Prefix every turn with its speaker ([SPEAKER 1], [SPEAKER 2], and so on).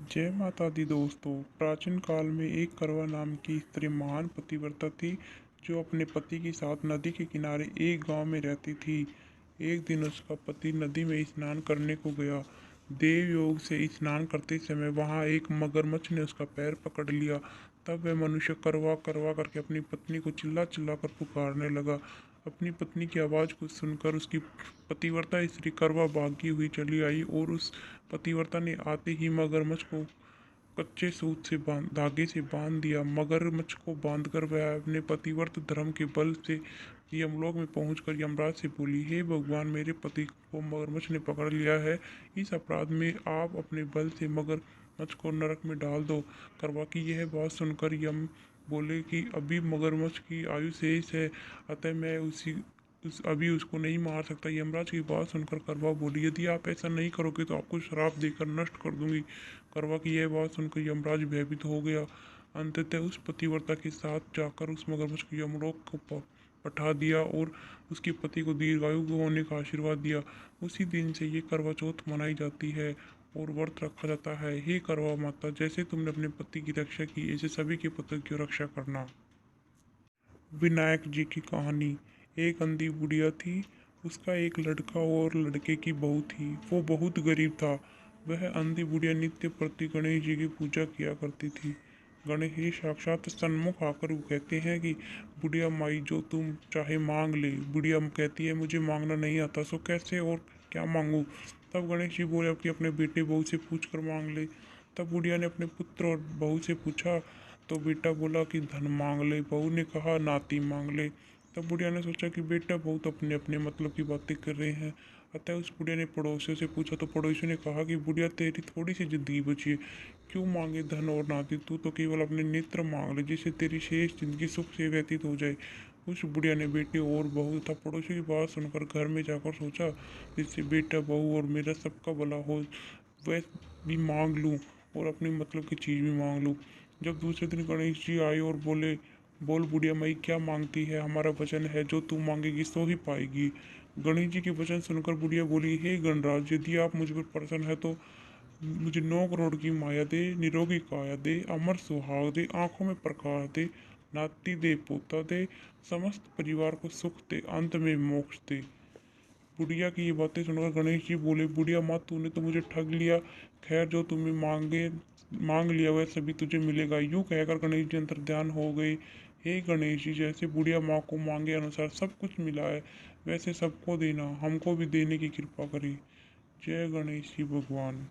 [SPEAKER 1] जय माता दी दोस्तों। प्राचीन काल में एक करवा नाम की स्त्री महान पतिव्रता थी जो अपने पति के साथ नदी के किनारे एक गांव में रहती थी। एक दिन उसका पति नदी में स्नान करने को गया। देव योग से स्नान करते समय वहां एक मगरमच्छ ने उसका पैर पकड़ लिया। तब वह मनुष्य करवा करवा करके अपनी पत्नी को चिल्ला चिल्ला कर पुकारने लगा। अपनी पत्नी की आवाज़ को सुनकर उसकी पतिव्रता स्त्री करवा भागी हुई चली आई और उस पतिव्रता ने आते ही मगरमच्छ को कच्चे सूत से धागे से बांध दिया। मगरमच्छ को बांधकर वह अपने पतिव्रत धर्म के बल से यमलोक में पहुंचकर यमराज से बोली, हे भगवान, मेरे पति को मगरमच्छ ने पकड़ लिया है। इस अपराध में आप अपने बल से मगरमच्छ को नरक में डाल दो। करवा की यह बात सुनकर यम बोले कि अभी मगरमच्छ की आयु शेष है, अतः मैं अभी उसको नहीं मार सकता। यमराज की बात सुनकर करवा बोली, यदि आप ऐसा नहीं करोगे तो आपको श्राप देकर नष्ट कर दूंगी। करवा की यह बात सुनकर यमराज भयभीत हो गया। अंततः उस पतिव्रता के साथ जाकर उस मगरमच्छ को यमलोक को पठा दिया और उसके पति को दीर्घायु होने का आशीर्वाद दिया। उसी दिन से ये करवा चौथ मनाई जाती है और व्रत रखा जाता है। हे करवा माता, जैसे तुमने अपने पति की रक्षा की, ऐसे सभी के पति की रक्षा करना। विनायक जी की कहानी। एक अंधी बुढ़िया थी। उसका एक लड़का और लड़के की बहू थी। वो बहुत गरीब था। वह अंधी बुढ़िया नित्य प्रति गणेश जी की पूजा किया करती थी। गणेश जी साक्षात सन्मुख आकर वो कहते हैं कि बुढ़िया माई, जो तुम चाहे मांग ले। बुढ़िया कहती है, मुझे मांगना नहीं आता, सो कैसे और क्या मांगू। तब गणेश जी बोले कि अपने बेटे बहू से पूछ कर मांग ले। तब बुढ़िया ने अपने पुत्र और बहू से पूछा तो बेटा बोला कि धन मांग ले। बहू ने कहा नाती मांग ले। तब बुढ़िया ने सोचा कि बेटा बहू तो अपने अपने मतलब की बातें कर रहे हैं। अतः उस बुढ़िया ने पड़ोसियों से पूछा तो पड़ोसियों ने कहा कि बुढ़िया, तेरी थोड़ी सी जिंदगी बची है, क्यों मांगे धन और नाती, तू तो केवल अपने नेत्र मांग ले, जिससे तेरी शेष जिंदगी सुख से व्यतीत हो जाए। उस बुढ़िया ने बेटे और बहू तथा पड़ोसियों की बात सुनकर घर में जाकर सोचा, जिससे बेटा बहू और मेरा सबका भला हो, वह भी मांग लूँ और अपनी मतलब की चीज़ भी मांग लूँ। जब दूसरे दिन गणेश जी आए और बोले, बोल बुढ़िया माई, क्या मांगती है, हमारा वचन है जो तू मांगेगी सो ही पाएगी। गणेश जी के वचन सुनकर बुढ़िया बोली, हे गणराज, यदि आप मुझ पर प्रसन्न है तो मुझे 9 करोड़ की माया दे, निरोगी काया दे, अमर सुहाग दे, आंखों में प्रकाश दे, नाती दे, पोता दे, समस्त परिवार को सुख दे, अंत में मोक्ष दे। बुढ़िया की ये बातें सुनकर गणेश जी बोले, बुढ़िया माँ, तूने तो मुझे ठग लिया। खैर, जो तुम्हें मांग लिया वह सभी तुझे मिलेगा। यूं कहकर गणेश जी अंतर्ध्यान हो गए। हे गणेश जी, जैसे बुढ़िया माँ को मांगे अनुसार सब कुछ मिला है, वैसे सबको देना, हमको भी देने की कृपा करें। जय गणेश जी भगवान।